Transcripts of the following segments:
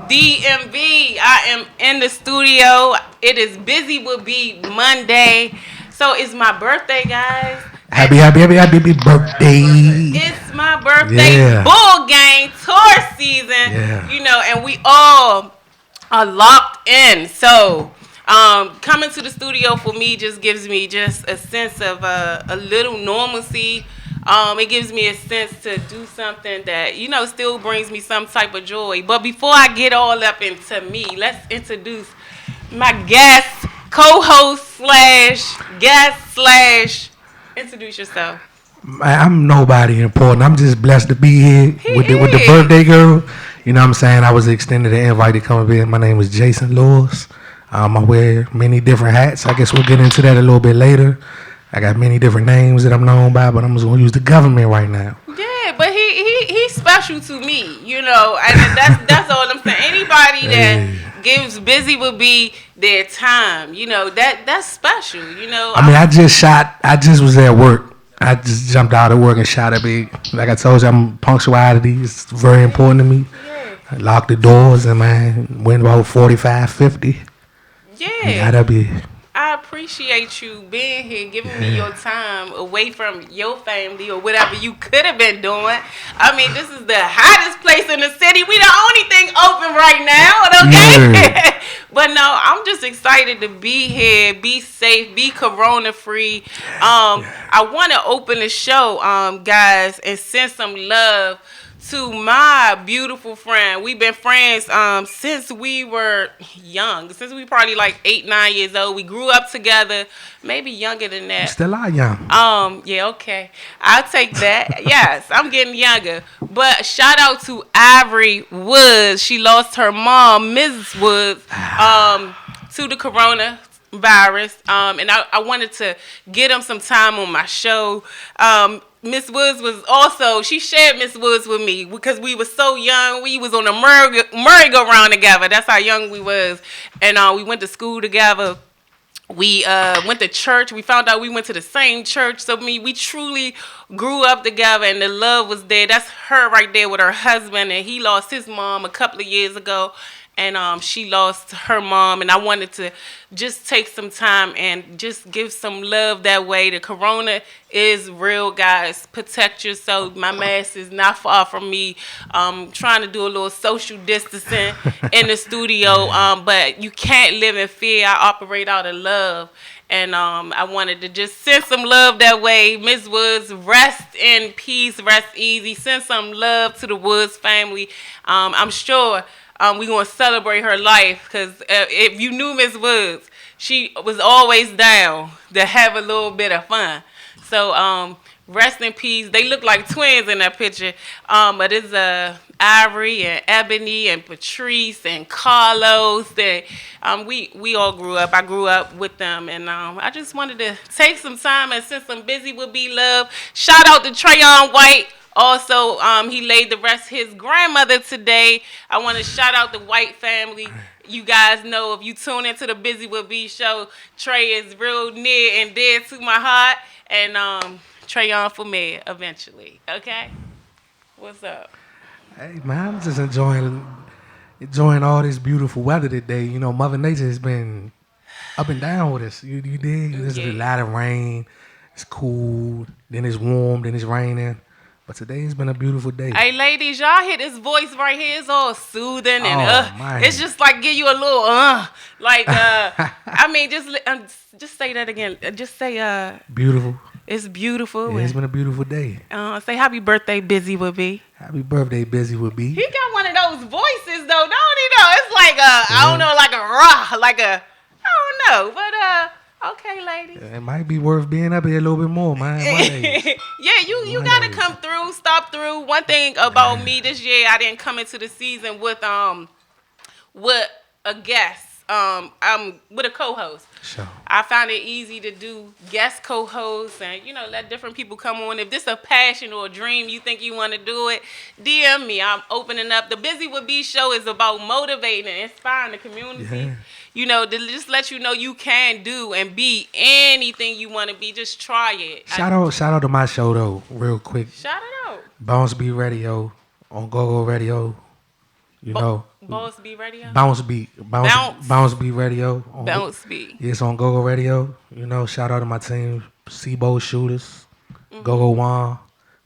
DMV. I am in the studio. It is Busy With B Monday. So it's my birthday, guys. Happy birthday. It's my birthday bull gang tour season. Yeah. And we all are locked in. So coming to the studio for me just gives me just a sense of a little normalcy. It gives me a sense to do something that, still brings me some type of joy. But before I get all up into me, let's introduce my guest, co-host slash guest slash. Introduce yourself. I'm nobody important. I'm just blessed to be here with the birthday girl. You know what I'm saying? I was extended an invite to come up here. My name is Jason Lewis. I wear many different hats. I guess we'll get into that a little bit later. I got many different names that I'm known by, but I'm just gonna use the government right now. Yeah, but he's special to me, and that's all I'm saying. Anybody that gives Busy With B their time, that's special, I just was at work. I just jumped out of work and shot a big. Like I told you, punctuality is very important to me. Yeah. I locked the doors and went about 45, 50. Yeah. I appreciate you being here, giving me your time away from your family or whatever you could have been doing. I mean, this is the hottest place in the city. We the only thing open right now, okay? Yeah. But no, I'm just excited to be here, be safe, be corona free. I want to open the show, guys, and send some love to my beautiful friend. We've been friends since we were young. Since we probably like 8, 9 years old. We grew up together, maybe younger than that. You still are young. Yeah, okay. I'll take that. Yes, I'm getting younger. But shout out to Ivory Woods. She lost her mom, Mrs. Woods, to the coronavirus. And I wanted to get them some time on my show. Miss Woods was also, she shared Miss Woods with me because we were so young. We was on a merry-go-round together. That's how young we was. And we went to school together. We went to church. We found out we went to the same church. So we truly grew up together and the love was there. That's her right there with her husband. And he lost his mom a couple of years ago. And she lost her mom, and I wanted to just take some time and just give some love that way. The corona is real, guys. Protect yourself. My mask is not far from me. Trying to do a little social distancing in the studio, but you can't live in fear. I operate out of love. And I wanted to just send some love that way. Miss Woods, rest in peace, rest easy. Send some love to the Woods family. I'm sure we're going to celebrate her life because if you knew Miss Woods, she was always down to have a little bit of fun. So rest in peace. They look like twins in that picture. But it's Ivory and Ebony and Patrice and Carlos. We all grew up. I grew up with them. And I just wanted to take some time and send some Busy With B love. Shout out to Trayon White. Also, he laid to rest his grandmother today. I want to shout out the White family. You guys know if you tune into the Busy With B show, Trey is real near and dear to my heart. And Trayon for me eventually. Okay? What's up? Hey, man, I'm just enjoying all this beautiful weather today. You know, Mother Nature has been up and down with us. You dig? There's a lot of rain. It's cool. Then it's warm. Then it's raining. But today's been a beautiful day. Hey, ladies, y'all hear this voice right here? It's all soothing and it's just like give you a little I mean, just say that again. Just say beautiful. It's beautiful. Yeah, it's been a beautiful day. Say happy birthday, Busy With B. Happy birthday, Busy With B. He got one of those voices though, don't he? Though it's like I don't know, like a raw, like a I don't know, but okay, ladies. It might be worth being up here a little bit more, man. Yeah, you gotta come through, stop through. One thing about me this year, I didn't come into the season with a guest. I'm with a co-host. Sure. I found it easy to do guest co-hosts and let different people come on. If this is a passion or a dream you think you want to do it, DM me. I'm opening up. The Busy With B show is about motivating and inspiring the community. Yeah. To just let you know you can do and be anything you want to be. Just try it. Shout out to my show though, real quick. Shout it out. Bounce B Radio on Go Radio. Boss B Radio. Bounce Bounce. Beat Radio. Bounce B. It's on GoGo Radio. Shout out to my team, Seabo Shooters, GoGo Mhm. Juan.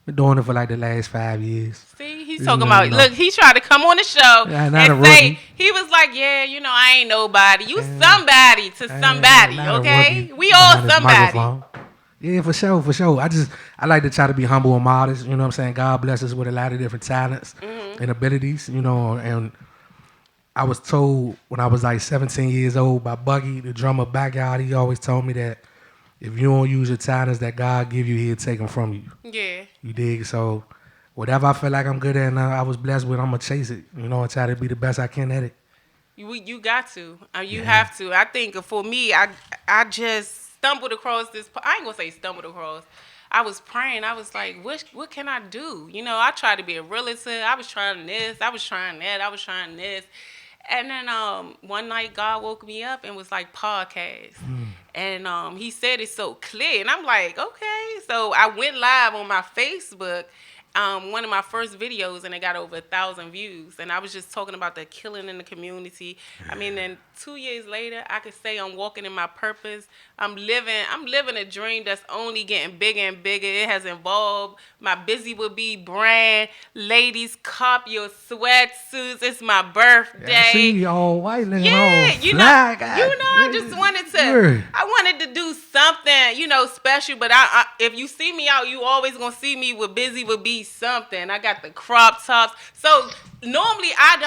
Been doing it for like the last 5 years. See, he's You talking know, you about. know. Look, he tried to come on the show Yeah, not and a say rookie. he was like, "Yeah, I ain't nobody. You And, somebody to somebody. not a rookie Okay, we all behind this somebody." microphone. Yeah, for sure, for sure. I like to try to be humble and modest. You know what I'm saying? God bless us with a lot of different talents Mhm. and abilities. And I was told when I was like 17 years old by Buggy, the drummer backyard. He always told me that if you don't use your talents that God give you, He'll take them from you. Yeah. You dig? So whatever I feel like I'm good at and I was blessed with, I'm gonna chase it. And try to be the best I can at it. You got to. You Yeah. have to. I think for me, I just stumbled across this. I ain't gonna say stumbled across. I was praying. I was like, what can I do? I tried to be a realtor. I was trying this. I was trying that. I was trying this. And then one night God woke me up and was like podcast. And he said it so clear. And I'm like, okay. So I went live on my Facebook, one of my first videos, and it got over 1,000 views. And I was just talking about the killing in the community. I mean, then 2 years later, I could say I'm walking in my purpose. I'm living a dream that's only getting bigger and bigger. It has involved my Buzy With B brand. Ladies, cop your sweatsuits. It's my birthday. Yeah, I see you all white looking all Yeah, fly. God. I just wanted to. Yeah. I wanted to do something, special. But if you see me out, you always gonna see me with Buzy With B something. I got the crop tops. So normally I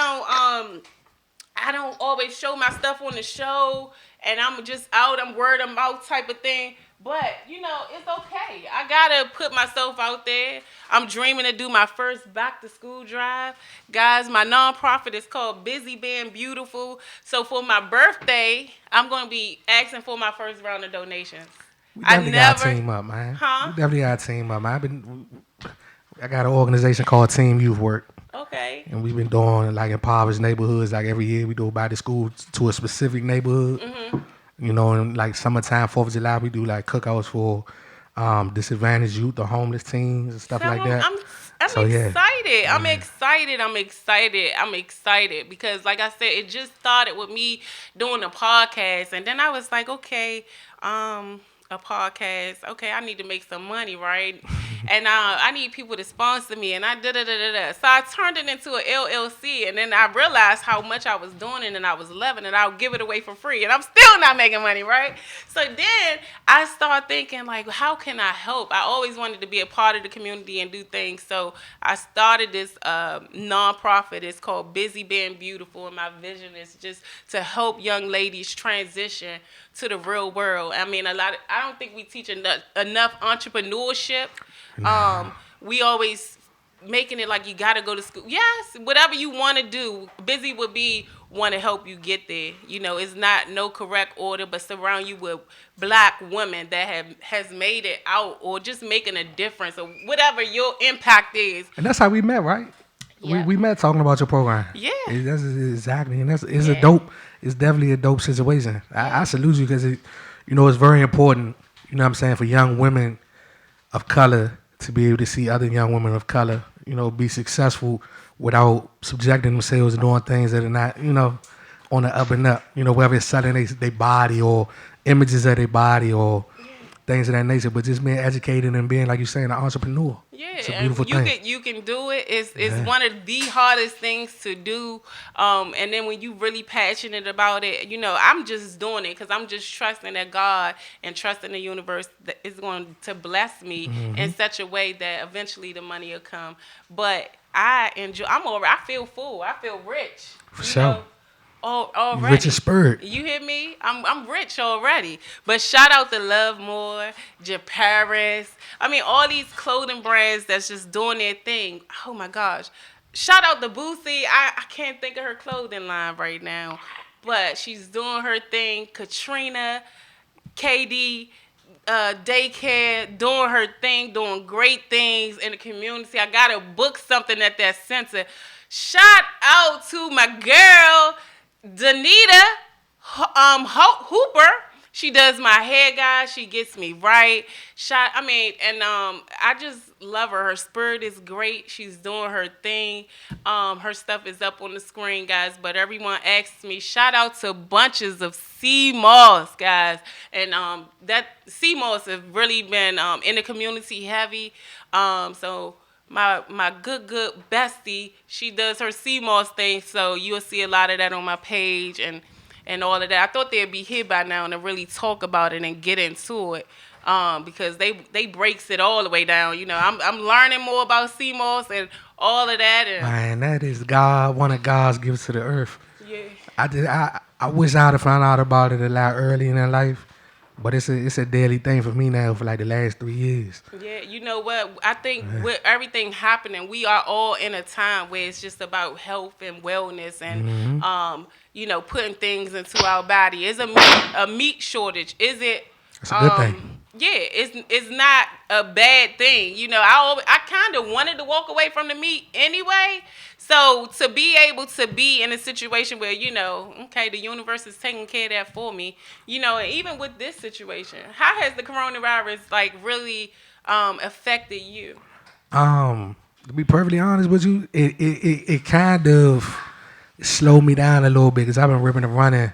don't always show my stuff on the show, and I'm just out. I'm word of mouth type of thing. But it's okay. I gotta put myself out there. I'm dreaming to do my first back to school drive, guys. My nonprofit is called Busy Being Beautiful. So for my birthday, I'm gonna be asking for my first round of donations. We I definitely got never, to team up, man. huh? We definitely got to team up, man. I got an organization called Team Youth Work. Okay. And we've been doing like impoverished neighborhoods. Like every year we do by the school to a specific neighborhood. Mhm. And like summertime, 4th of July, we do like cookouts for disadvantaged youth, the homeless teens and stuff So like that. I'm So, yeah. excited. I'm excited. I'm excited because, like I said, it just started with me doing a podcast, and then I was like, okay, a podcast. Okay, I need to make some money, right? And I need people to sponsor me, and I da. So I turned it into an LLC, and then I realized how much I was doing it, and I was loving it. I'll give it away for free, and I'm still not making money, right? So then I started thinking, like, how can I help? I always wanted to be a part of the community and do things, so I started this nonprofit. It's called Busy Being Beautiful, and my vision is just to help young ladies transition to the real world. I mean, I don't think we teach enough entrepreneurship. We always making it like you got to go to school. Yes, whatever you want to do, Busy With B want to help you get there. It's not no correct order, but surround you with black women that has made it out or just making a difference or whatever your impact is. And that's how we met, right? Yeah. We met talking about your program. Yeah. That's exactly. And it's Yeah. it's definitely a dope situation. I salute you because it's very important, what I'm saying, for young women of color to be able to see other young women of color, be successful without subjecting themselves to doing things that are not, on the up and up. Whether it's selling their body or images of their body or things of that nature, but just being educated and being, like you're saying, an entrepreneur. Yeah, It's a beautiful and thing. you can do it. It's one of the hardest things to do. And then when you really passionate about it, I'm just doing it because I'm just trusting that God and trusting the universe that is going to bless me in such a way that eventually the money will come. But I enjoy. I feel full. I feel rich. For sure. Already. Rich in spirit. You hear me? I'm rich already. But shout out to Love More, Paris. I mean, all these clothing brands that's just doing their thing. Oh my gosh. Shout out to Buzy. I can't think of her clothing line right now. But she's doing her thing. Katrina, KD, daycare, doing her thing, doing great things in the community. I gotta book something at that center. Shout out to my girl, Danita Hooper. She does my hair, guys. She gets me right. I just love her. Her spirit is great. She's doing her thing. Her stuff is up on the screen, guys. But everyone asks me, shout out to bunches of sea moss, guys. And that sea moss has really been in the community heavy. So my good bestie, she does her sea moss thing. So you'll see a lot of that on my page and all of that. I thought they'd be here by now and to really talk about it and get into it. Because they breaks it all the way down. You know, I'm learning more about sea moss and all of that. And Man, that is God, one of God's gifts to the earth. yeah. I wish I'd have found out about it a lot earlier in life, but it's a daily thing for me now for like the last 3 years. Yeah, you know what? I think with everything happening, we are all in a time where it's just about health and wellness and putting things into our body. Is a meat shortage? Is it? That's a good thing. Yeah, it's not a bad thing. You know, I kind of wanted to walk away from the meat anyway. So to be able to be in a situation where, okay, the universe is taking care of that for me, and even with this situation, how has the coronavirus like really affected you? To be perfectly honest with you, it kind of slowed me down a little bit because I've been ripping and running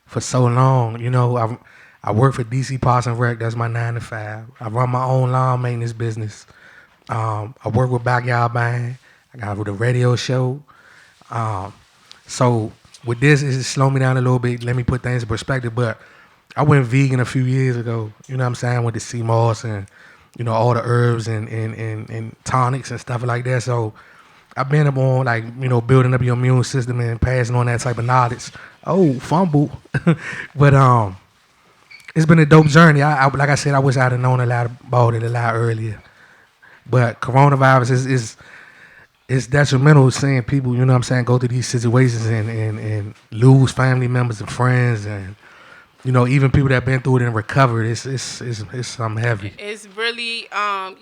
for so long. I work for DC Parts and Rec. That's my 9 to 5. I run my own lawn maintenance business. I work with Backyard Band. I got with a radio show. So with this, it just slowed me down a little bit. Let me put things in perspective. But I went vegan a few years ago. You know what I'm saying? With the sea moss and all the herbs and tonics and stuff like that. So I've been up on building up your immune system and passing on that type of knowledge. Oh, fumble. But it's been a dope journey. I like I said, I wish I'd have known a lot about it a lot earlier. But coronavirus is detrimental seeing people, you know what I'm saying, go through these situations and lose family members and friends and even people that have been through it and recovered. It's something heavy. It's really, I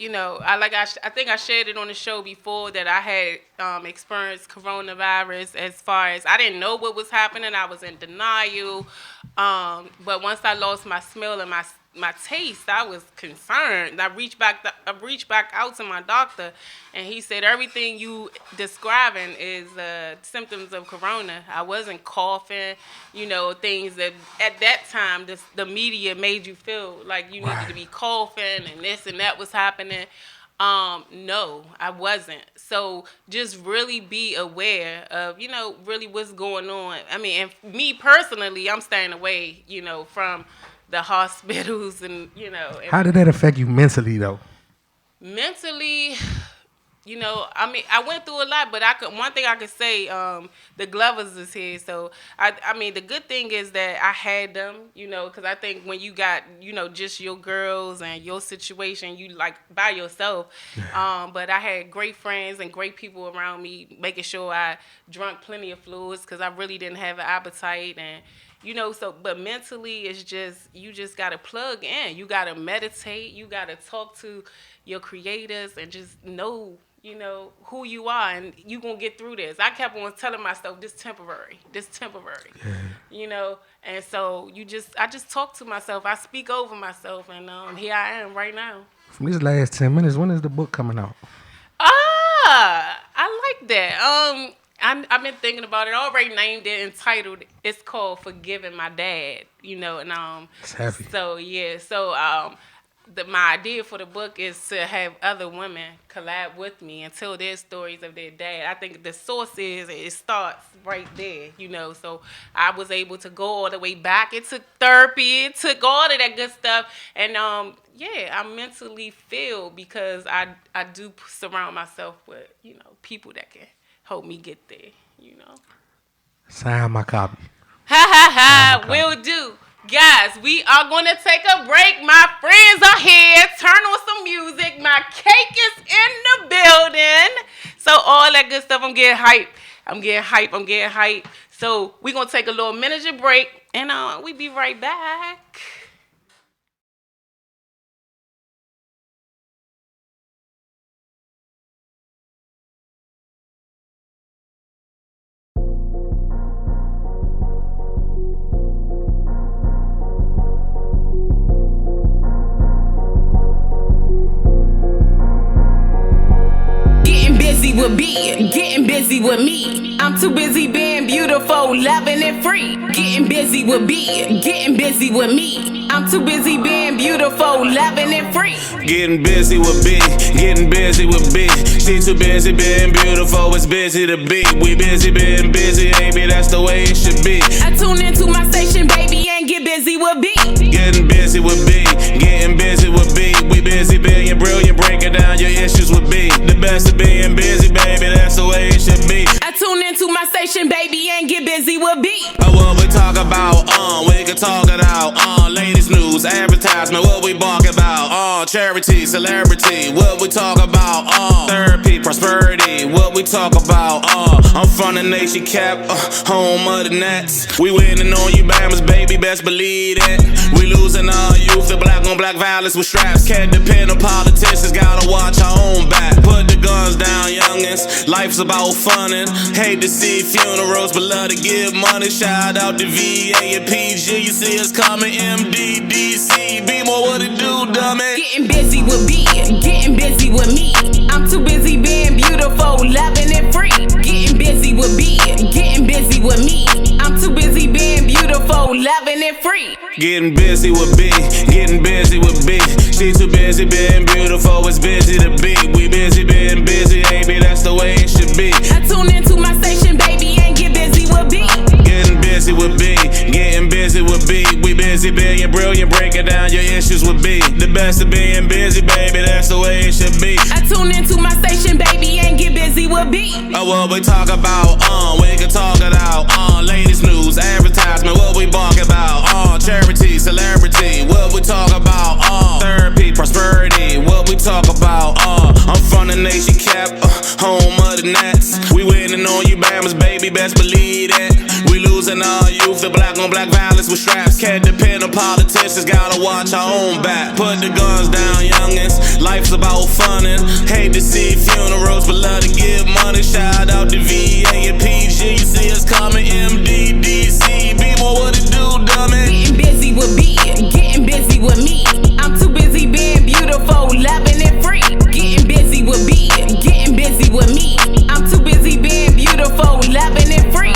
think I shared it on the show before that I had experienced coronavirus. As far as I didn't know what was happening, I was in denial. But once I lost my smell and my taste, I was concerned. I reached back out to my doctor, and he said everything you describing is symptoms of corona. I wasn't coughing, things that at that time the media made you feel like you needed to be coughing and this and that was happening. No, I wasn't. So just really be aware of, really what's going on. I mean, and me personally, I'm staying away, from the hospitals and. How did that affect you mentally though? Mentally, I went through a lot, but one thing I could say, the Glovers is here. So the good thing is that I had them, because I think when you got, just your girls and your situation, you like by yourself. But I had great friends and great people around me, making sure I drank plenty of fluids because I really didn't have an appetite and. But mentally, it's just, you just got to plug in. You got to meditate. You got to talk to your creators and just know, who you are. And you going to get through this. I kept on telling myself, this temporary. Yeah. And so I just talk to myself. I speak over myself. And here I am right now. From these last 10 minutes, when is the book coming out? I like that. I've been thinking about it. I already named it, entitled. It's called "Forgiving My Dad." And It's heavy. So yeah, so my idea for the book is to have other women collab with me and tell their stories of their dad. I think the source is it starts right there. So I was able to go all the way back. It took therapy. It took all of that good stuff, and I mentally feel because I do surround myself with people that can help me get there, Sign my copy. Will do. Guys, we are going to take a break. My friends are here. Turn on some music. My cake is in the building. So all that good stuff, I'm getting hype. So we're going to take a little miniature break, and we be right back. with B, getting busy with me. I'm too busy being beautiful, loving and free. Getting busy with B, getting busy with me. I'm too busy being beautiful, loving and free. Getting busy with B, getting busy with B. She too busy being beautiful, it's busy to be. We busy being busy, baby, that's the way it should be. I tune into my station, baby, and get busy with B. Getting busy with B, getting busy with B. We busy being brilliant, breaking down your issues with B. The best of being busy, baby, that's the way it should be. I tune into my station, baby, and get busy with B. What we talk about, we can talk it out. Latest news, advertisement, what we bark about. Charity, celebrity, what we talk about. Therapy, prosperity, what we talk about. I'm from the nation cap, home of the Nets. We winning on you, Bammers, baby, best believe it. We losing our youth, the black on black violence with straps. Can't depend on politicians, gotta watch our own back. Put the guns down, youngins, life's about funnin'. Hate to see funerals, but love to give money. Shout out to VA and PG, you see us coming, MDDC. Be more what it do, dummy. Getting busy with B, getting busy with me. I'm too busy being beautiful, loving and free. Getting busy with B, getting busy with me. I'm too busy being beautiful, loving and free. Getting busy with B, getting busy with B. She too busy being beautiful, it's busy to be. We busy being busy, baby, that's the way it should be. I tune into my station, baby, and get busy with B. Getting busy with B, getting busy with B. We busy being brilliant, breaking down your issues with B. The best of being busy, baby, that's the way it should be. I tune into my station, baby, and get busy with B. What we talk about, we can talk it out. Latest news, advertisement, what we bark about. Charity, celebrity, what we talk about. Therapy, prosperity, what we talk about. I'm from the nation cap, home of the Nets. We winning on you, Bammers, baby, best believe it. We losing our youth, the black on black violence with straps. Can't depend on politicians, gotta watch our own back. Put the guns down, youngins, life's about funnin'. Hate to see funerals, but love to give money. Shout out to VA and PG, you see us coming, MDDC. Be more what it do, dummy. Getting busy with B, getting busy with me. I'm too busy being beautiful, loving and free. Getting busy with B, getting busy with me. I'm too busy being beautiful, loving and free.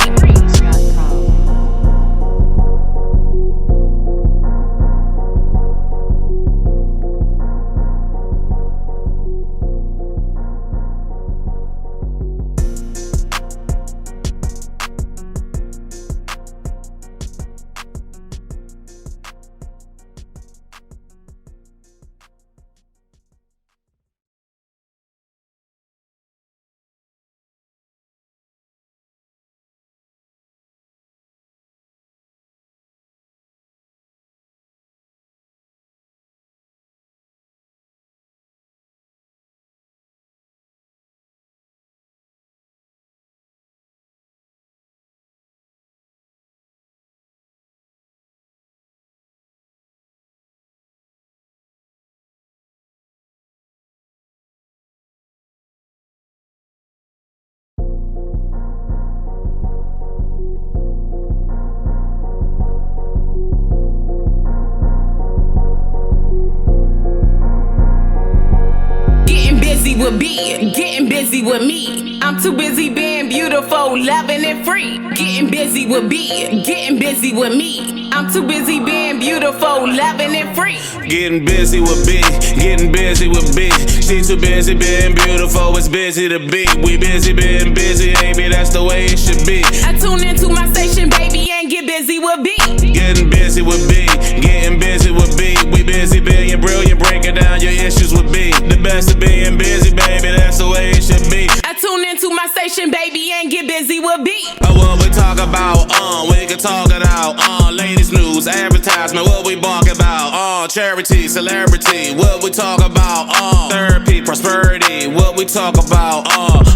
With B, getting busy with me. I'm too busy being beautiful, loving and free. Getting busy with B, getting busy with me. I'm too busy being beautiful, loving and free. Getting busy with B, getting busy with B. She too busy being beautiful, it's busy to be. We busy being busy, baby, that's the way it should be. I tune into my station, baby, and get busy with B. Getting busy with B, getting busy with B. We busy being brilliant, breaking down your issues with B. The best of being busy, baby, that's the way it should be. I tune into my station, baby, and get busy with B. What we talk about, we can talk it out. Latest news, advertisement, what we bark about. Charity, celebrity, what we talk about. Therapy, prosperity, what we talk about.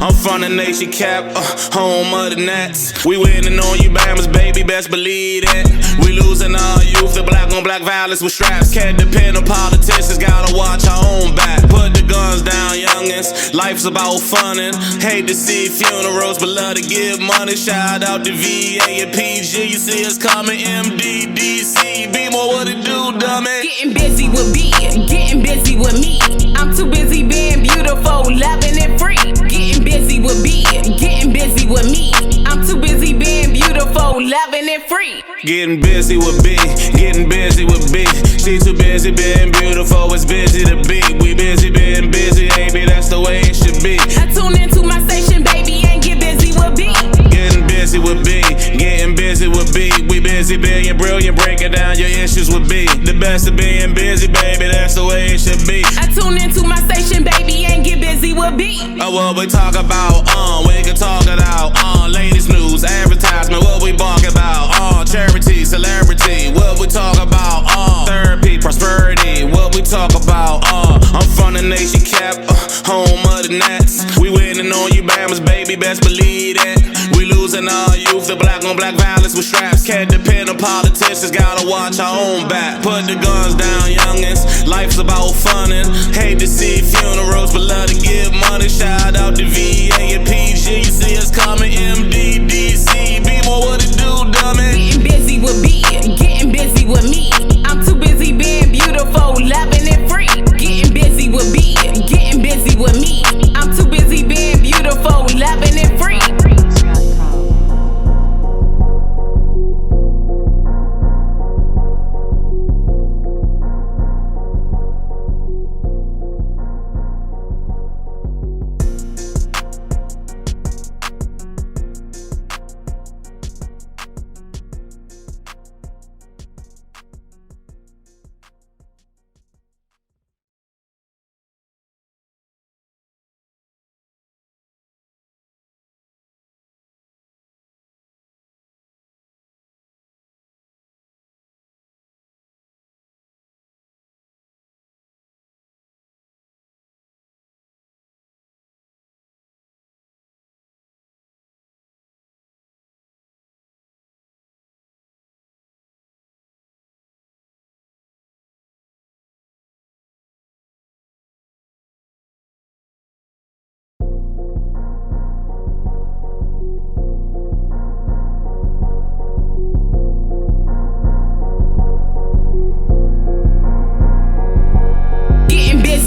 I'm from the nation cap, home of the Nets. We winning on you, Bammers, baby, best believe it. We losing our youth, the black on black violence with straps. Can't depend on politicians, gotta watch our own back. Put the guns down, youngins, life's about funnin'. Hate to see funerals, but love to give money. Shout out to VA and PG, you see us coming, MDDC. Be more what it do, dummy. Getting busy with B, getting busy with me. I'm too busy being beautiful, loving and free. Getting busy loving and free. Getting busy with B, getting busy with B. She too busy being beautiful, it's busy to be. We busy being busy, baby, that's the way it should be. I tune into my station, baby, and get busy with B. Getting busy with B, getting busy with B. We busy being brilliant, breaking down your issues with B. The best of being busy, baby, that's the way it should be. I tune into my station, baby, and get busy with B. What we talk about, we can talk it out. Latest news, advertisement, what we bark about. Charity, celebrity, what we talk about. Therapy, prosperity, what we talk about. I'm from the nation cap, home of the Nats. We winning on you, Bammers, baby, best believe that. We losing our youth, the black on black violence with straps. Can't depend on politicians, gotta watch our own back. Put the guns down, youngins, life's about funnin'. Hate to see funerals, but love to give money. Shout out to VA and PG, you see us coming, MDDC. Be more what it do, dummy. Getting busy with B, getting busy with me. I'm too busy being beautiful, loving and free. Getting busy with B, getting busy with me. I'm too busy being beautiful, loving and free.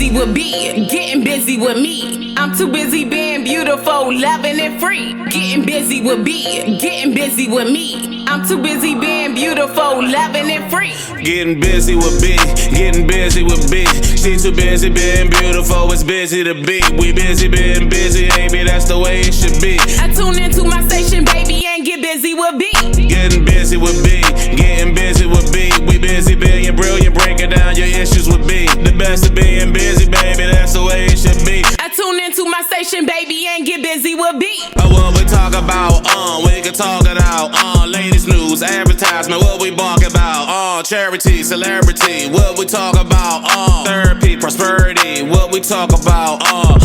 With B, getting busy with me. I'm too busy being beautiful, loving and free. Getting busy with B, getting busy with me. I'm too busy being beautiful, loving and free. Getting busy with B, getting busy with B. She too busy being beautiful, it's busy to be. We busy being busy, baby, that's the way it should be. I tune into my station, baby, and get busy with B. Getting busy with B, getting busy with B. We busy being brilliant, breaking down your issues with B. The best of being busy, baby, that's the way it should be. I tune into my station, baby, and get busy with B. What we talk about, we can talk it out. Latest news, advertisement, what we bark about. Charity, celebrity, what we talk about. Therapy, prosperity, what we talk about.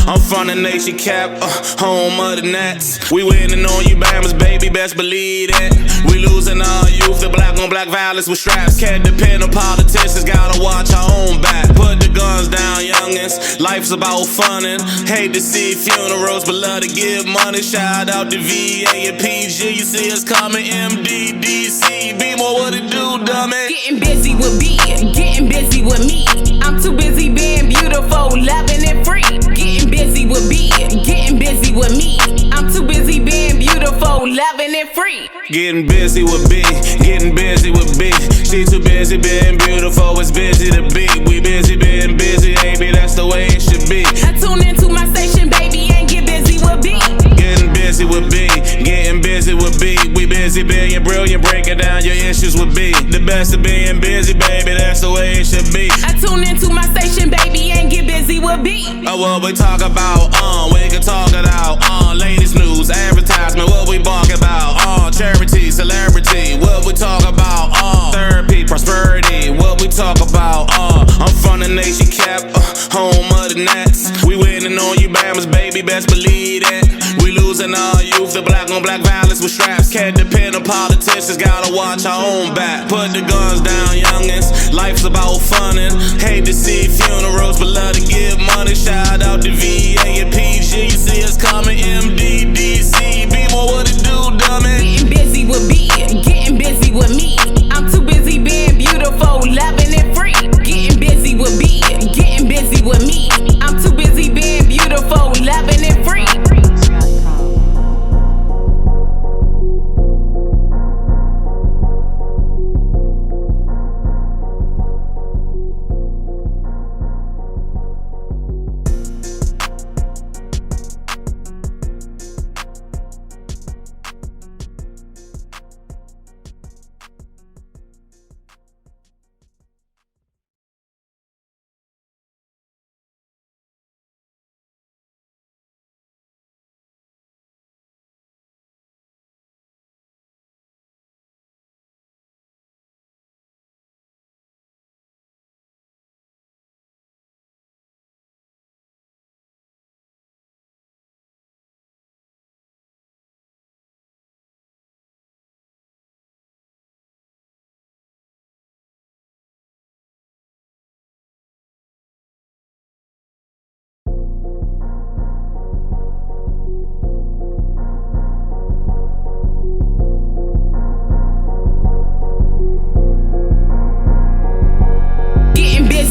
I'm from the nation cap, home of the Nats. We winning on you, Bammers, baby, best believe that. We losing our youth, the black on black violence with straps. Can't depend on politicians, gotta watch our own back. Put the guns down, youngins, life's about funnin'. Hate to see funerals, but love to give money. Shout out to VA and PG, you see us coming, MDDC. Be more what it do, dummy. Getting busy with B, getting busy with me. I'm too busy being beautiful, loving and free. Getting busy with B, getting busy with me. I'm too busy being beautiful, loving and free. Getting busy with B, getting busy with B. She too busy being beautiful, it's busy to be. We busy being busy, baby, that's the way it should be. I tune into my station, baby, and get busy with B. Getting busy with B, getting busy with B. We busy being brilliant, breaking down your issues with B. The best of being busy, baby, that's the way it should be. I tune into my station, baby, and get busy with B. What we talk about, we can talk it out. Latest news, advertisement, what we bark about. Charity, celebrity, what we talk about. Therapy, prosperity, what we talk about. I'm from the nation cap, home of the Nats. We winning on you, Bammers, baby, best believe that. We losing our youth, the black on black violence with straps. Can't depend on politicians, gotta watch our own back. Put the guns down, youngins, life's about funnin'. Hate to see funerals, but love to give money. Shout out to VA and PG, you see us coming, MDDC. Be more what it do, dummy. Getting busy with B, getting busy with me. I'm too busy being beautiful, loving and free. Getting busy with B, getting busy with me. I'm too busy being beautiful, loving and free.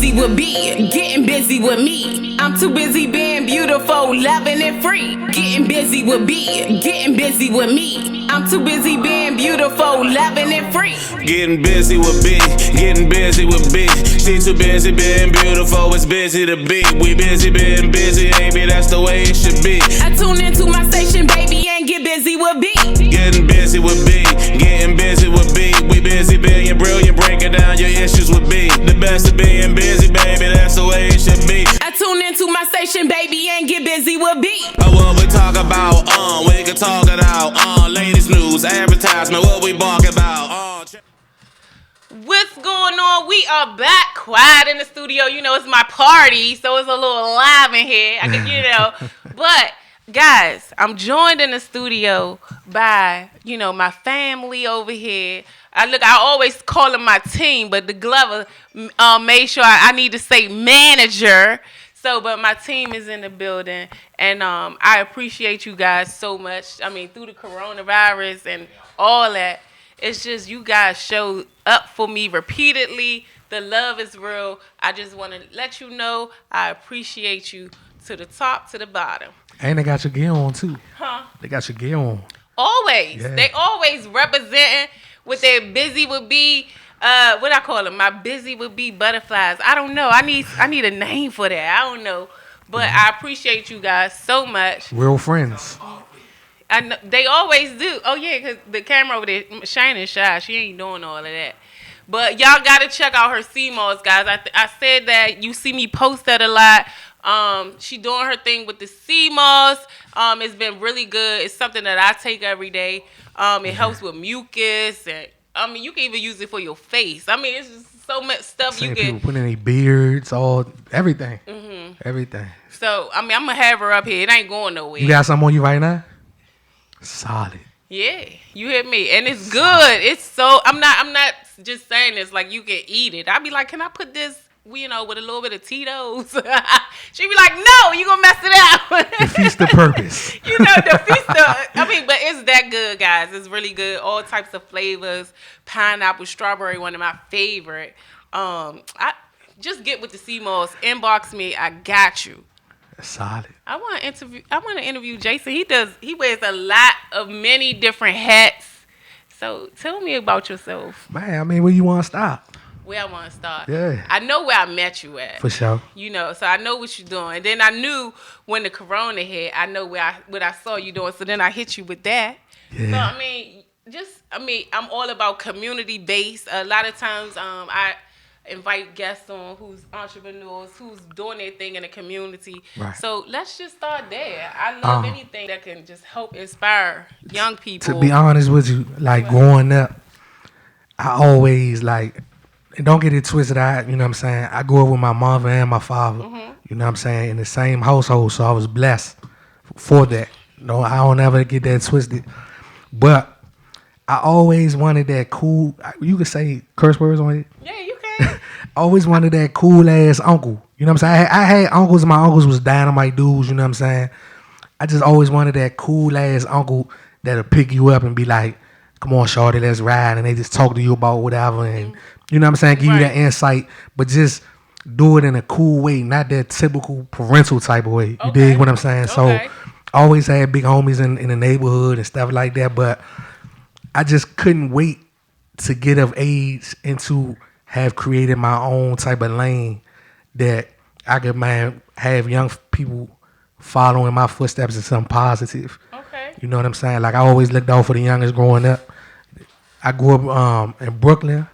busy with B, getting busy with me. I'm too busy being beautiful, loving and free. Getting busy with B, getting busy with me. I'm too busy being beautiful, loving and free. Getting busy with B, getting busy with B. She too busy being beautiful, it's busy to be. We busy being busy, baby, that's the way it should be. I tune into my station, baby, and get busy with B. Getting busy with B, getting busy with B. We busy being brilliant, breaking down your issues with B. The best of being busy, baby, that's the way it should be. I tune into my station, baby, and get busy with B. What we talk about, we can talk it out, latest news, advertisement, what we bark about, What's going on? We are back, quiet in the studio. You know, it's my party, so it's a little live in here. I can, But, guys, I'm joined in the studio by, my family over here. I always call them my team, but the Glover made sure I need to say manager. So, but my team is in the building, and I appreciate you guys so much. I mean, through the coronavirus and all that. It's just you guys showed up for me repeatedly. The love is real. I just want to let you know I appreciate you to the top, to the bottom. And they got your gear on, too. Huh? They got your gear on. Always. Yeah. They always representing with their Busy With B, what I call them, my Busy With B butterflies. I don't know. I need a name for that. I don't know. But I appreciate you guys so much. Real friends. I know, they always do. Oh, yeah, because the camera over there, shining shy. She ain't doing all of that. But y'all got to check out her CMOS, guys. I said that. You see me post that a lot. She doing her thing with the CMOS. It's been really good. It's something that I take every day. It helps with mucus. And you can even use it for your face. It's just so much stuff Same you can. people putting their beards, everything. Mm-hmm. Everything. So, I'm going to have her up here. It ain't going nowhere. You got something on you right now? Solid. Yeah, you hear me, and it's good. It's so I'm not just saying this like you can eat it. I'd be like, can I put this, with a little bit of Tito's? She'd be like, no, you gonna mess it up. Defeats the purpose. Defeats the. But it's that good, guys. It's really good. All types of flavors. Pineapple, strawberry, one of my favorite. I just get with the CMOS. Inbox me. I got you. Solid. I want to interview Jason. He wears a lot of many different hats. So tell me about yourself. Man, where you want to stop? Where I want to start. Yeah. I know where I met you at. For sure. So I know what you're doing. And then I knew when the corona hit, I know what I saw you doing. So then I hit you with that. Yeah. So I'm all about community based. A lot of times I invite guests on who's entrepreneurs, who's doing their thing in the community. Right. So let's just start there. I love anything that can just help inspire young people. To be honest with you, growing up, I always and don't get it twisted. I grew up with my mother and my father. Mm-hmm. You know what I'm saying? In the same household, so I was blessed for that. No, I don't ever get that twisted. But I always wanted that cool. You could say curse words on it. Yeah, you can. I always wanted that cool ass uncle. You know what I'm saying? I had uncles. My uncles was dynamite dudes. You know what I'm saying? I just always wanted that cool ass uncle that'll pick you up and be like, "Come on, shorty, let's ride," and they just talk to you about whatever, and you know what I'm saying? Give you that insight, but just do it in a cool way, not that typical parental type of way. You dig what I'm saying? So I always had big homies in the neighborhood and stuff like that, but I just couldn't wait to get of age and to have created my own type of lane that I could have young people following my footsteps in something positive. Okay. You know what I'm saying? I always looked out for the youngest growing up. I grew up in Brooklyn,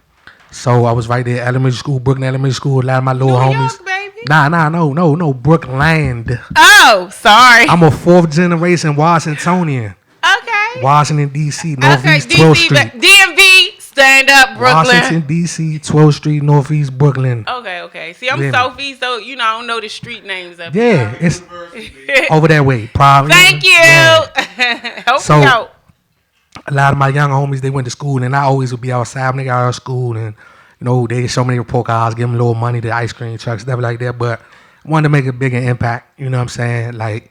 so I was right there, Brooklyn Elementary School. A lot of my little New homies. York, baby. No, Brookland. Oh, sorry. I'm a fourth generation Washingtonian. Okay. Washington, D.C., Northeast DC, 12th Street. DMV, stand up, Brooklyn. Washington, D.C., 12th Street, Northeast Brooklyn. Okay. See, I'm Southeast, so, I don't know the street names up Yeah, it's over that way. Probably. Thank you. Yeah. Help me out. A lot of my young homies, they went to school, and I always would be outside when they got out of school, and, they show me their report cards, give them a little money to ice cream trucks, stuff like that, but I wanted to make a bigger impact, you know what I'm saying?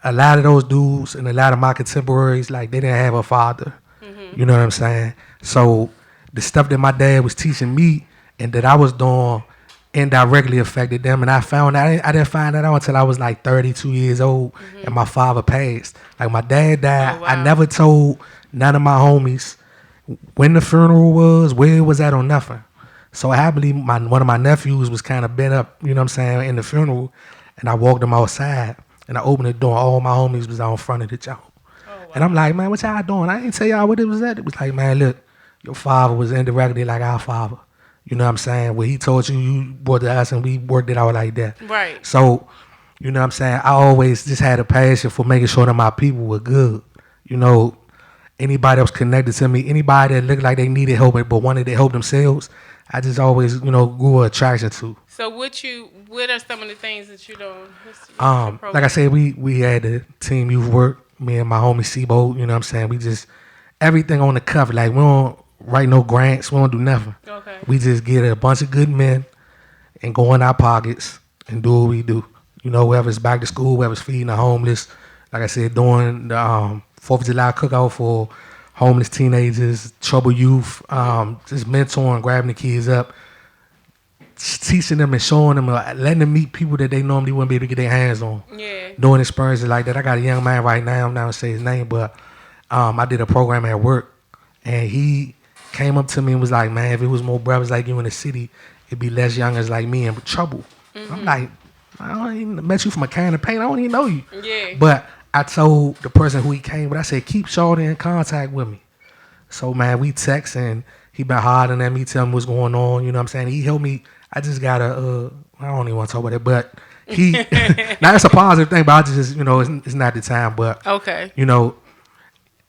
A lot of those dudes and a lot of my contemporaries, they didn't have a father. Mm-hmm. You know what I'm saying? So the stuff that my dad was teaching me and that I was doing, indirectly affected them. And I found out, I didn't find that out until I was like 32 years old and my father passed. Like my dad died. Oh, I wow. never told none of my homies when the funeral was, where it was at, or nothing. So happily, one of my nephews was kind of bent up, you know what I'm saying, in the funeral. And I walked him outside and I opened the door. All my homies was out in front of the joint. Oh, wow. And I'm like, man, what y'all doing? I ain't tell y'all what it was at. It was like, man, look, your father was indirectly like our father. You know what I'm saying? What he told you, you brought to us, and we worked it out like that. Right. So, you know what I'm saying? I always just had a passion for making sure that my people were good. You know, anybody that was connected to me, anybody that looked like they needed help but wanted to help themselves, I just always, you know, grew an attraction to. So what are some of the things that you doing? What's your Like I program? said, we had the team youth work, me and my homie Sibo, you know what I'm saying? We just, everything on the cover. Like, we don't write no grants, we don't do nothing. Okay. We just get a bunch of good men and go in our pockets and do what we do. You know, whether it's back to school, whether it's feeding the homeless, like I said, doing the 4th of July cookout for homeless teenagers, troubled youth, just mentoring, grabbing the kids up, teaching them and showing them, letting them meet people that they normally wouldn't be able to get their hands on. Yeah. Doing experiences like that. I got a young man right now, I'm not gonna say his name, but I did a program at work, and he came up to me and was like, man, if it was more brothers like you in the city, it'd be less youngers like me in trouble. I'm like, I don't even met you from a can of paint. I don't even know you. Yeah. But I told the person who he came with, I said, keep Shorty in contact with me. So, man, we text, and he been hollering at me, telling me what's going on. You know what I'm saying? He helped me. I just got a, I don't even want to talk about it, but he, now it's a positive thing, but I just, you know, it's not the time. But, Okay. you know,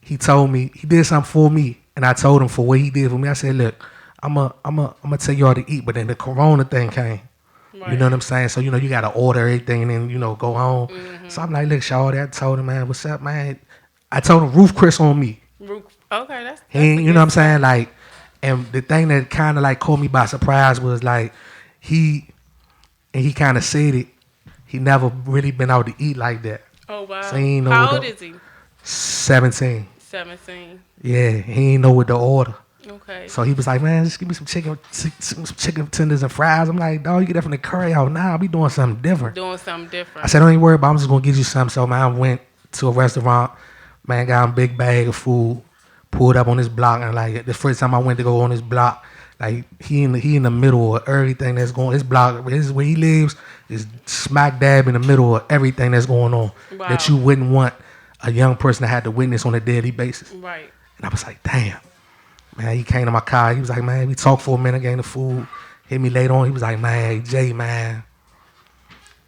he told me, he did something for me, and I told him for what he did for me. I said, look, I'm gonna take y'all to eat, but then the corona thing came. Right. You know what I'm saying? So, you know, you got to order everything and then, you know, go home. So I'm like, look, Shawty, I told him, man, what's up, man? I told him, roof Chris on me. Okay, that's He ain't, a you know what I'm good saying? Like, and the thing that kind of like caught me by surprise was like, he kind of said it, he never really been out to eat like that. Oh, wow. So he ain't know How what old the- is he? 17. 17. Yeah, he ain't know what to order. Okay. So he was like, man, just give me some chicken tenders and fries. I'm like, dog, you get that from the curry out now. I'll be doing something different. Doing something different. I said, don't even worry about it. I'm just going to get you something. So, man, I went to a restaurant, man, got him a big bag of food, pulled up on this block. And, like, the first time I went to go on this block, like, he in the middle of everything that's going on. His block, where he lives, is smack dab in the middle of everything that's going on that you wouldn't want a young person to have to witness on a daily basis. Right. And I was like, damn. Man, he came to my car. He was like, man, we talked for a minute, getting the food. Hit me later on. He was like, man, Jay, man,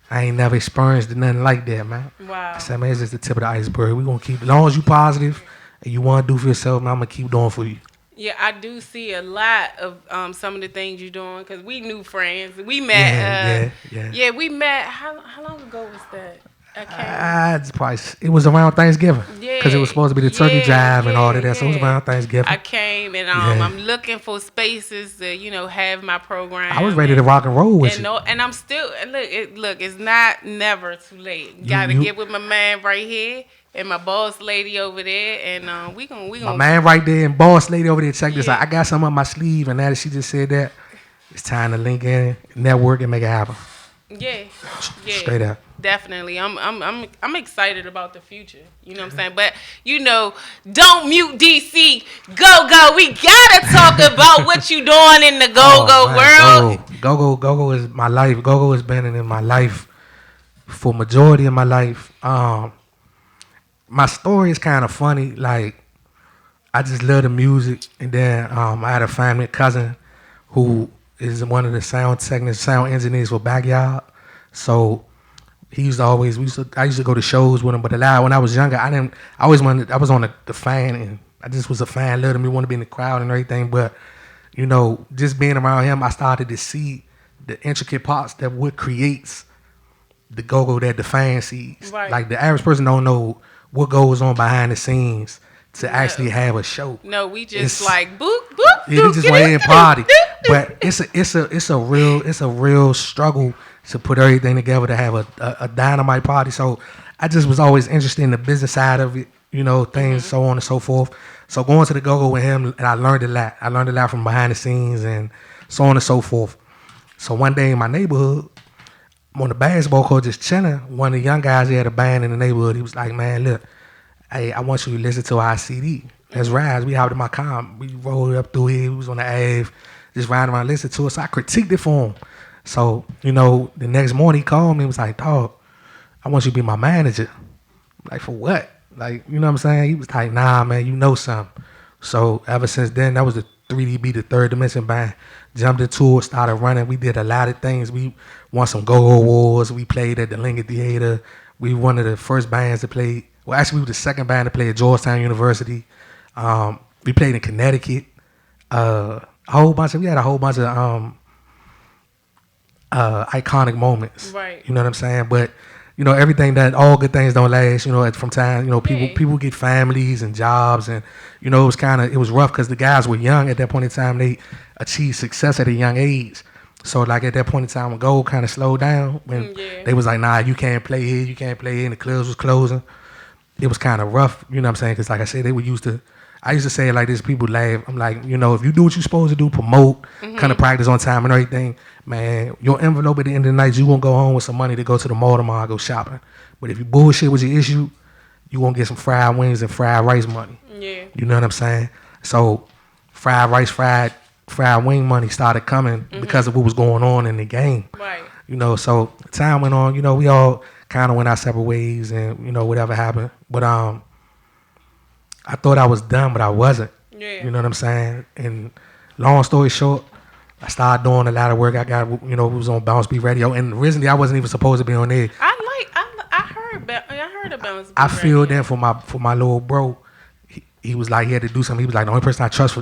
I ain't never experienced nothing like that, man. Wow. I said, man, it's just the tip of the iceberg. We're going to keep, as long as you positive and you want to do for yourself, man, I'm going to keep doing for you. Yeah, I do see a lot of some of the things you're doing because we new friends. We met. Yeah. We met. How long ago was that? I can't. It was around Thanksgiving. Yeah. Because it was supposed to be the turkey drive and all of that. So it was around Thanksgiving. I came and Yeah. I'm looking for spaces to have my program. I was ready to rock and roll with you. And I'm still look. It's not never too late. Gotta get with my man right here and my boss lady over there, and we gonna. My man right there and boss lady over there. Check this out. I got something up my sleeve, and now that she just said that, it's time to link in, network, and make it happen. Yeah. Straight up. Definitely. I'm excited about the future. You know what I'm saying? But don't mute DC. Go. We gotta talk about what you doing in the go world. Go is my life. Go has been in my life for majority of my life. My story is kind of funny. Like, I just love the music, and then I had a family cousin who is one of the sound engineers for Backyard. So he used to always, I used to go to shows with him, but when I was younger, I was on the fan, and I just was a fan, loved him, wanted to be in the crowd and everything, but, just being around him, I started to see the intricate parts that what creates the go-go that the fan sees. Right. Like, the average person don't know what goes on behind the scenes to actually have a show. No, we just It's- like boop. Yeah, we just went in and party. But it's a real struggle to put everything together to have a dynamite party. So I just was always interested in the business side of it, things, so on and so forth. So going to the go-go with him, and I learned a lot. I learned a lot from behind the scenes and so on and so forth. So one day in my neighborhood, I'm on the basketball court just chilling. One of the young guys, he had a band in the neighborhood. He was like, man, look, hey, I want you to listen to our CD. Let's ride. We hopped in my car. We rolled up through here. We was on the Ave, just riding around, listening to it. So I critiqued it for him. So, the next morning he called me and was like, dog, I want you to be my manager. I'm like, for what? Like, you know what I'm saying? He was like, nah, man, you know something. So ever since then, that was the 3DB, the Third Dimension band. Jumped into it, started running. We did a lot of things. We won some Go-Go Awards. We played at the Lincoln Theater. We were one of the first bands to play. Well, actually, we were the second band to play at Georgetown University. We played in Connecticut. We had a whole bunch of iconic moments. Right. You know what I'm saying? But everything that all good things don't last. From time, people get families and jobs, and it was rough because the guys were young at that point in time. They achieved success at a young age. So like at that point in time, when gold kind of slowed down, when they was like, nah, you can't play here, and the clubs was closing. It was kind of rough, you know what I'm saying? Because like I said, I used to say it like this, people laugh. I'm like, if you do what you're supposed to do, promote, kind of practice on time and everything, man, your envelope at the end of the night, you won't go home with some money to go to the mall tomorrow, go shopping. But if you bullshit with your issue, you won't get some fried wings and fried rice money. Yeah. You know what I'm saying? So fried rice, fried wing money started coming because of what was going on in the game. Right. So time went on, we all kind of went our separate ways and, whatever happened. But I thought I was done, but I wasn't. Yeah. You know what I'm saying? And long story short, I started doing a lot of work. I got, we was on Bounce Beat Radio. And originally, I wasn't even supposed to be on there. I heard about Bounce Beat I Radio. filled in for my little bro. He was like, he had to do something. He was like, the only person I trust for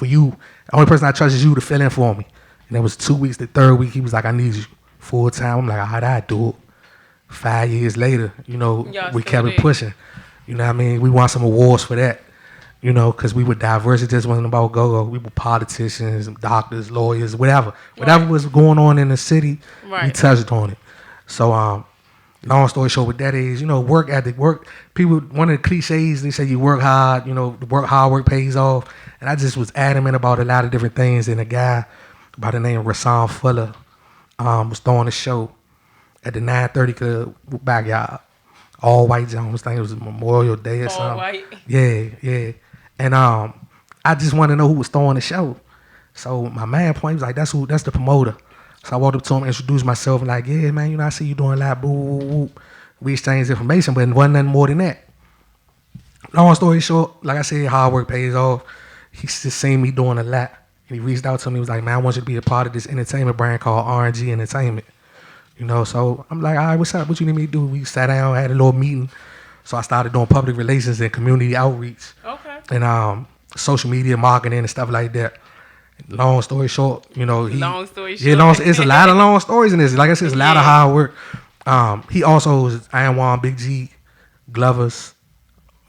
you, the only person I trust is you to fill in for me. And it was 2 weeks. The third week, he was like, I need you full time. I'm like, how'd I do it? 5 years later, we kept it pushing. You know what I mean? We won some awards for that, because we were diverse. It just wasn't about go-go. We were politicians, doctors, lawyers, whatever. Whatever was going on in the city, we touched on it. So, long story short, with that is, work ethic, people, one of the cliches, they say you work hard, work pays off. And I just was adamant about a lot of different things. And a guy by the name of Rasan Fuller was throwing a show at the 930 Club backyard. All white Jones. I think it was Memorial Day or something. All white. Yeah. And I just wanted to know who was throwing the show. So my man point was like, that's the promoter. So I walked up to him, introduced myself, and like, yeah, man, I see you doing a lot, boo, woo, woo. We exchanged information, but it wasn't nothing more than that. Long story short, like I said, hard work pays off. He just seen me doing a lot. And he reached out to me, he was like, man, I want you to be a part of this entertainment brand called R&G Entertainment. So I'm like, all right, what's up? What you need me to do? We sat down, had a little meeting. So I started doing public relations and community outreach. Okay. And social media marketing and stuff like that. Long story short, Long story short. Yeah, it's a lot of long stories in this. Like I said, it's a lot of hard work. He also was Iron Big G Glover's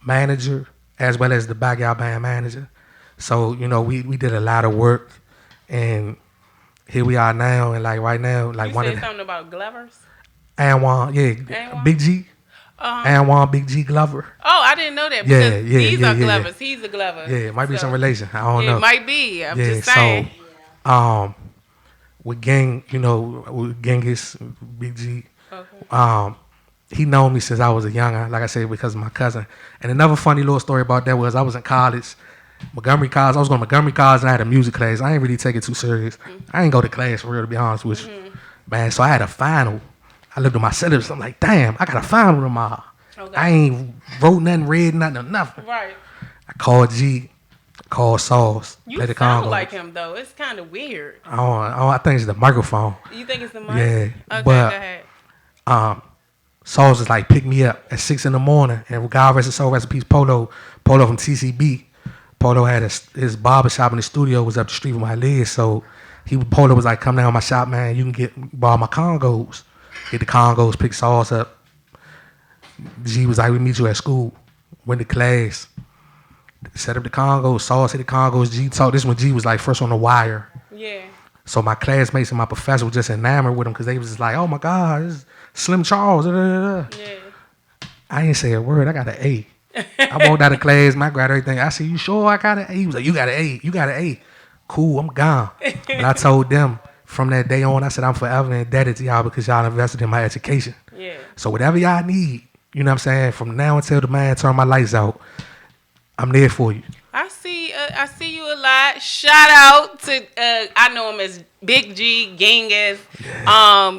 manager, as well as the Backyard Band manager. So, we did a lot of work. And here we are now, and like right now, like you said something about Glover's? Anwan, Big G. Anwan Big G Glover. Oh, I didn't know that. These are Glovers. He's a Glover. Yeah, it might be some relation. I don't know. It might be. I'm just saying. So, with Gang, with Genghis, Big G, he known me since I was a younger, like I said, because of my cousin. And another funny little story about that was I was in college. Montgomery College. I was going to Montgomery College and I had a music class. I ain't really take it too serious. I ain't go to class for real, to be honest with you. Man, so I had a final. I looked at my syllabus. I'm like, damn, I got a final tomorrow. Okay. I ain't wrote nothing, read nothing, or nothing. Right. I called G, called Sauce. You sound Congo. like him, though. It's kind of weird. I think it's the microphone. You think it's the mic? Yeah. Okay, but, go ahead. Sauce is like, pick me up at 6 in the morning. And God rest his soul, rest in peace, Polo from TCB. Polo had his barbershop in the studio was up the street from my live, so Polo was like, come down to my shop, man, you can borrow my Congos. Get the Congos, pick Sauce up. G was like, we meet you at school. Went to class. Set up the Congos, Sauce hit the Congos, G talked. This when G was like first on the wire. Yeah. So my classmates and my professor were just enamored with him because they was just like, oh my God, this is Slim Charles. Yeah. I ain't say a word, I got an A. I walked out of class, I grabbed everything. I said, you sure I got an A? He was like, you got an A. You got an A. Cool, I'm gone. But I told them, from that day on, I said I'm forever indebted to y'all because y'all invested in my education. Yeah. So whatever y'all need, you know what I'm saying, from now until the man turn my lights out, I'm there for you. I see you a lot. Shout out to I know him as Big G Genghis.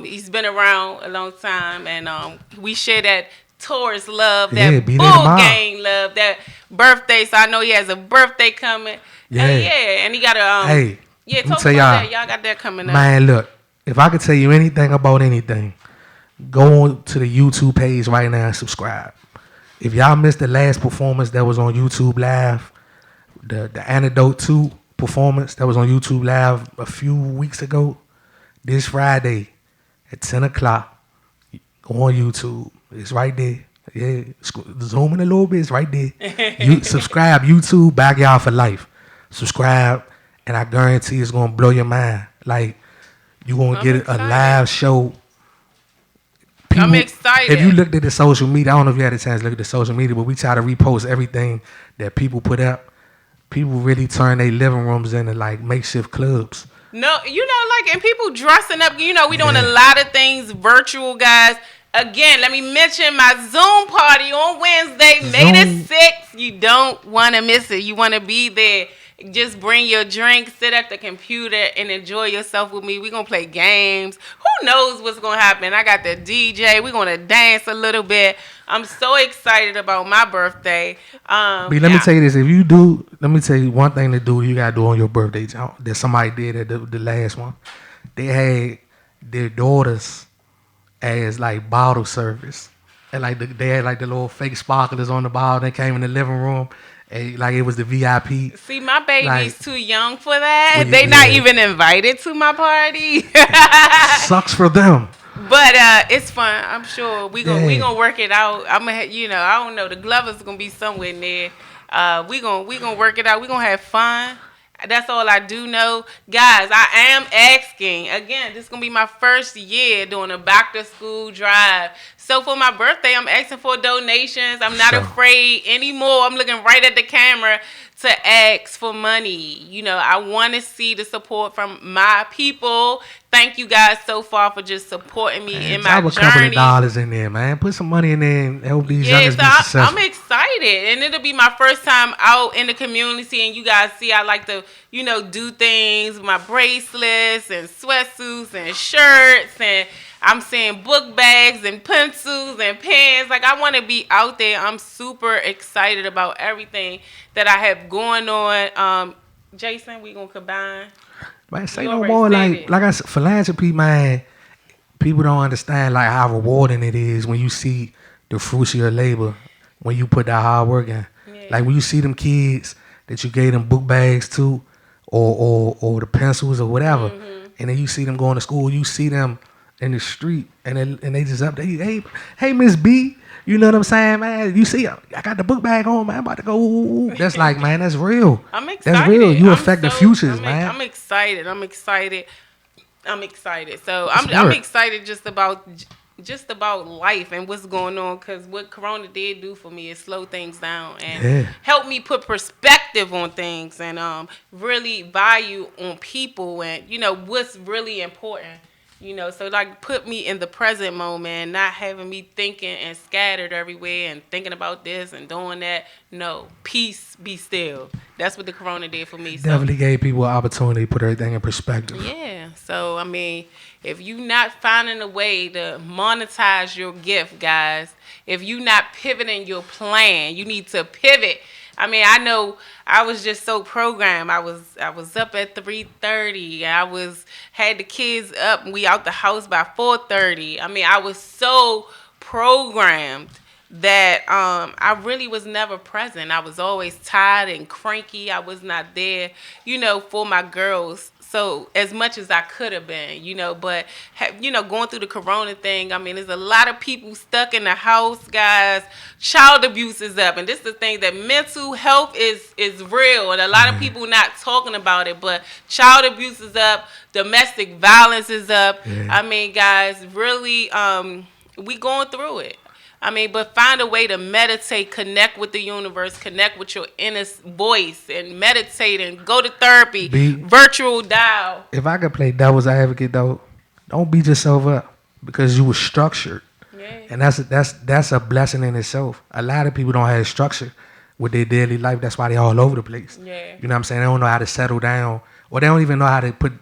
He's been around a long time, and we share that Taurus love, Yeah, that be there bull tomorrow. gang love, that birthday. So I know he has a birthday coming. Yeah. Yeah, and he got a Hey, yeah. let me Talk tell about y'all, that. Y'all got that coming up. man, look, if I could tell you anything about anything, go on to the YouTube page right now and subscribe. If y'all missed the last performance that was on YouTube Live, the Antidote 2 performance that was on YouTube Live a few weeks ago, this Friday at 10 o'clock, go on YouTube. It's right there. Yeah, zoom in a little bit. It's right there. You subscribe. YouTube, Backyard for Life. Subscribe, and I guarantee it's gonna blow your mind. Like you gonna I'm get a excited. live show. I'm excited. If you looked at the social media, I don't know if you had a chance to look at the social media, but we try to repost everything that people put up. People really turn their living rooms into like makeshift clubs. No, like, and people dressing up. We doing a Yeah. lot of things virtual, guys. Again, let me mention my Zoom party on Wednesday, May Zoom. the 6th. You don't want to miss it. You want to be there. Just bring your drink, sit at the computer, and enjoy yourself with me. We're going to play games. Who knows what's going to happen? I got the DJ. We're going to dance a little bit. I'm so excited about my birthday. But let me tell you this: let me tell you one thing to do. You gotta do on your birthday. That somebody did at the last one. They had their daughters as like bottle service, and like they had like the little fake sparklers on the bottle. They came in the living room, and like it was the VIP. See, my baby's Like, too young for that. well, They yeah. not even invited to my party. Sucks for them. But it's fun. I'm sure we gonna work it out. I don't know. The Glovers gonna be somewhere in there. We gonna work it out. We gonna have fun. That's all I do know, guys. I am asking again. This is gonna be my first year doing a back to school drive. So for my birthday, I'm asking for donations. I'm not afraid anymore. I'm looking right at the camera to ask for money. I want to see the support from my people. Thank you guys so far for just supporting me in my Drop a journey. couple of dollars in there, man. Put some money in there and help these youngers be successful. I'm excited, and it'll be my first time out in the community. And you guys see, I like to, do things, my bracelets and sweatsuits and shirts, and I'm seeing book bags and pencils and pens. Like, I want to be out there. I'm super excited about everything that I have going on. Jason, we gonna combine. Man, say no more. Like I said, philanthropy, man. People don't understand like how rewarding it is when you see the fruits of your labor, when you put that hard work in. Yeah. Like when you see them kids that you gave them book bags to, or the pencils or whatever, and then you see them going to school. You see them in the street, and they just up there. Hey, Miss B. You know what I'm saying, man? You see, I got the book bag on, man. I'm about to go. Ooh. That's like, man, that's real. I'm excited. That's real. You affect the futures, man. I'm excited. So I'm excited just about life and what's going on, because what Corona did do for me is slow things down and help me put perspective on things and really value on people and what's really important. So like put me in the present moment, not having me thinking and scattered everywhere and thinking about this and doing that. No, peace, be still. That's what the Corona did for me. Definitely gave people an opportunity to put everything in perspective. Yeah. So, if you not finding a way to monetize your gift, guys, if you not pivoting your plan, you need to pivot. I know I was just so programmed. I was up at 3:30. Had the kids up and we out the house by 4:30. I was so programmed that I really was never present. I was always tired and cranky. I was not there, for my girls. So as much as I could have been, but going through the Corona thing, there's a lot of people stuck in the house, guys. Child abuse is up, and this is the thing, that mental health is real, and a lot of people not talking about it. But child abuse is up, domestic violence is up. Yeah. Guys, really, we going through it. I mean, but find a way to meditate, connect with the universe, connect with your inner voice, and meditate and go to therapy, virtual dial. If I could play devil's advocate though, don't beat yourself up because you were structured. Yeah. And that's a blessing in itself. A lot of people don't have structure with their daily life. That's why they all over the place. Yeah. You know what I'm saying? They don't know how to settle down, or they don't even know how to put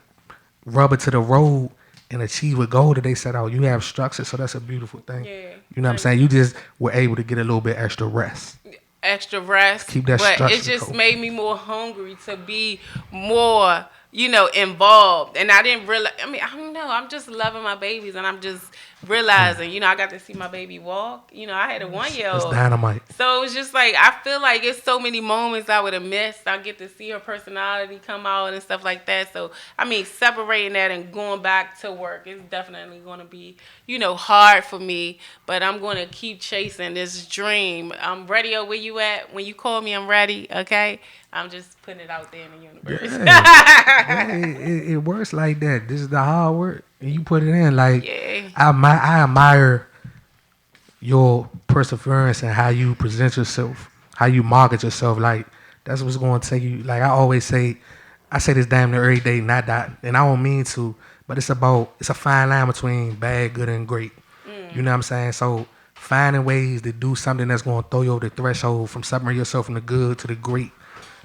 rubber to the road and achieve a goal that they set out. You have structure, so that's a beautiful thing. Yeah. You know what I'm saying? You just were able to get a little bit extra rest. Extra rest. Keep that but structure. It just made me more hungry to be more, involved. And I didn't realize, I don't know. I'm just loving my babies, and I'm just realizing, I got to see my baby walk. I had a 1-year-old. It's dynamite. So it's just like, I feel like it's so many moments I would have missed. I get to see her personality come out and stuff like that. So, separating that and going back to work is definitely going to be, hard for me. But I'm going to keep chasing this dream. I'm ready. Where you at? When you call me, I'm ready. Okay? I'm just putting it out there in the universe. Yeah. it works like that. This is the hard work. And you put it in. Like, yeah. I admire your perseverance and how you present yourself, how you market yourself. Like, that's what's going to take you. Like, I always say, I say this damn near every day, not that, and I don't mean to, but it's a fine line between bad, good, and great. You know what I'm saying? So, finding ways to do something that's going to throw you over the threshold from separating yourself from the good to the great.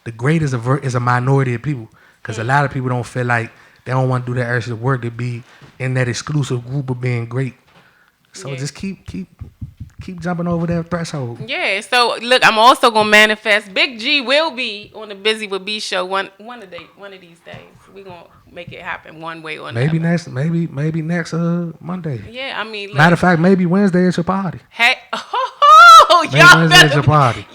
The great is a minority of people, because a lot of people don't feel like they don't want to do that extra work to be in that exclusive group of being great. So just keep jumping over that threshold. Yeah. So look, I'm also gonna manifest. Big G will be on the Buzy With B show one of these days. We gonna make it happen one way or another. Maybe next Monday. Yeah. Look, Matter of fact, maybe Wednesday at your party. Hey, Maybe y'all Wednesday better at your party.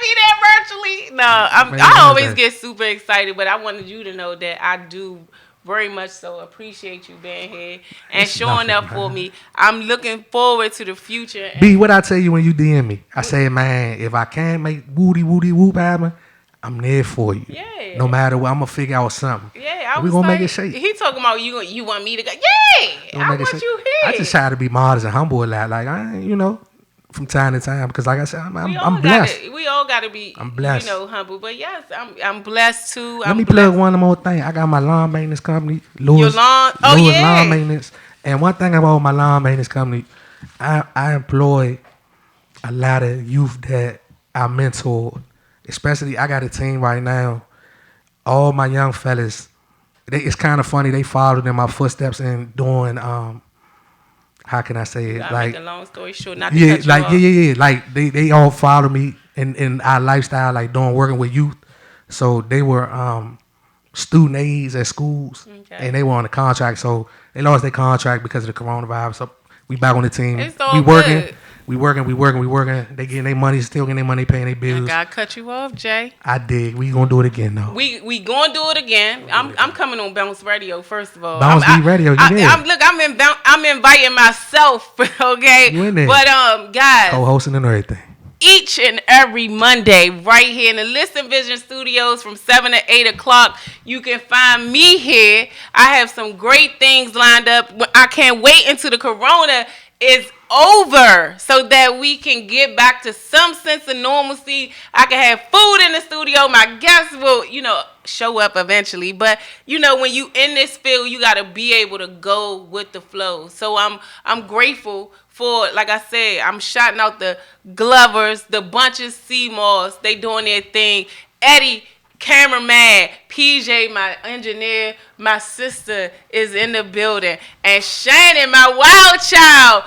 be there virtually. No, I always get super excited, but I wanted you to know that I do very much so appreciate you being here and showing up for me. I'm looking forward to the future. B, what I tell you when you DM me? I say, man, if I can't make woody whoop happen, I'm there for you. Yeah. No matter what, I'm gonna figure out something. Yeah, we gonna make it shake. He talking about you want me to go. Yeah, I want you here. I just try to be modest and humble a lot. Like from time to time, because like I said, I'm blessed. We all gotta be. I'm blessed. Humble. But yes, I'm blessed too. Let me plug one more thing. I got my lawn maintenance company, Lewis Lawn Maintenance. And one thing about my lawn maintenance company, I employ a lot of youth that I mentor. Especially, I got a team right now. All my young fellas, it's kind of funny. They followed in my footsteps and doing how can I say it? Like, make a long story short, not to cut you off. Yeah. Like they all follow me in our lifestyle, like working with youth. So they were student aides at schools, and they were on a contract. So they lost their contract because of the coronavirus. So we back on the team. It's all good. We working. They getting their money, still getting their money, paying their bills. I gotta cut you off, Jay. I dig. We gonna do it again though. We gonna do it again. I'm coming on Bounce Radio first of all. Bounce B Radio. I'm inviting myself. Okay. You in there. But guys, co-hosting and everything. Each and every Monday, right here in the Listen Vision Studios from 7 to 8 o'clock, you can find me here. I have some great things lined up. I can't wait until the corona is over so that we can get back to some sense of normalcy. I can have food in the studio. My guests will, show up eventually. But, when you in this field, you got to be able to go with the flow. So I'm grateful for, like I said, I'm shouting out the Glovers, the Bunches, Seymours. They doing their thing. Eddie, cameraman, PJ, my engineer, my sister is in the building, and Shannon, my wild child.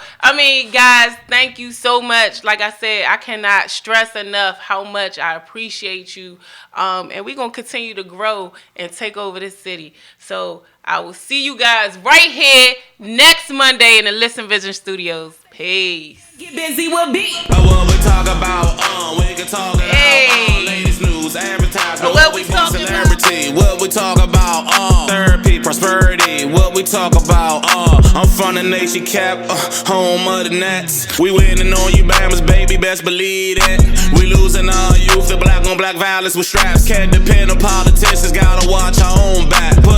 Guys, thank you so much. Like I said, I cannot stress enough how much I appreciate you, and we're going to continue to grow and take over this city. So I will see you guys right here next Monday in the Listen Vision Studios. Peace. Get busy with B. What we talk about, we can talk about, latest news, advertisement, what we talk celebrity, what we talk about, therapy, prosperity, what we talk about, I'm from the nation cap, home of the Nets, we winning on you Bammers, baby, best believe it, we losing our youth, the black on black violence with straps, can't depend on politicians, gotta watch our own back, put